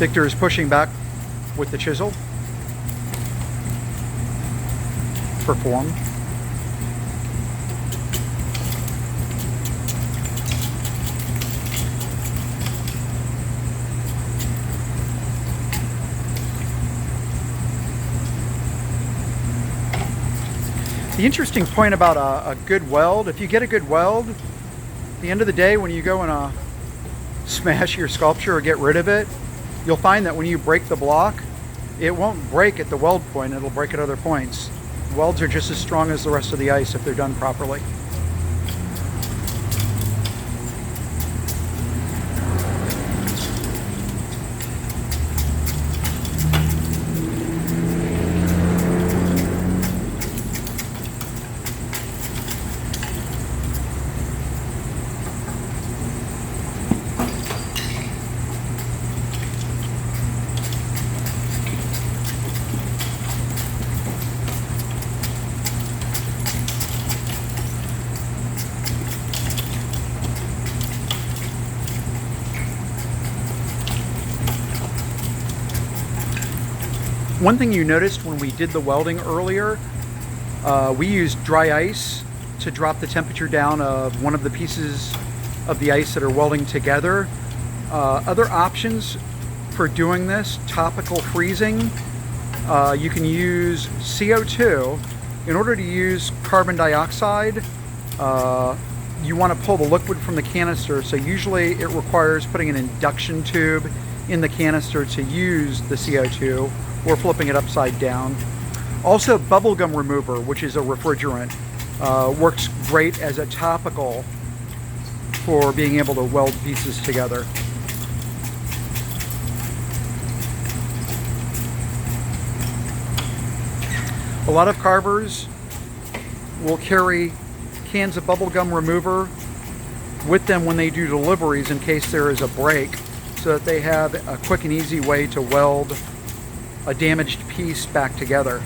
Victor is pushing back with the chisel for form. The interesting point about a good weld, if you get a good weld, at the end of the day when you go and smash your sculpture or get rid of it, you'll find that when you break the block, it won't break at the weld point, it'll break at other points. Welds are just as strong as the rest of the ice if they're done properly. One thing you noticed when we did the welding earlier, we used dry ice to drop the temperature down of one of the pieces of the ice that are welding together. Other options for doing this, topical freezing, you can use CO2. In order to use carbon dioxide, you want to pull the liquid from the canister, so usually it requires putting an induction tube in the canister to use the CO2, or flipping it upside down. Also, bubblegum remover, which is a refrigerant, works great as a topical for being able to weld pieces together. A lot of carvers will carry cans of bubblegum remover with them when they do deliveries in case there is a break, so that they have a quick and easy way to weld a damaged piece back together.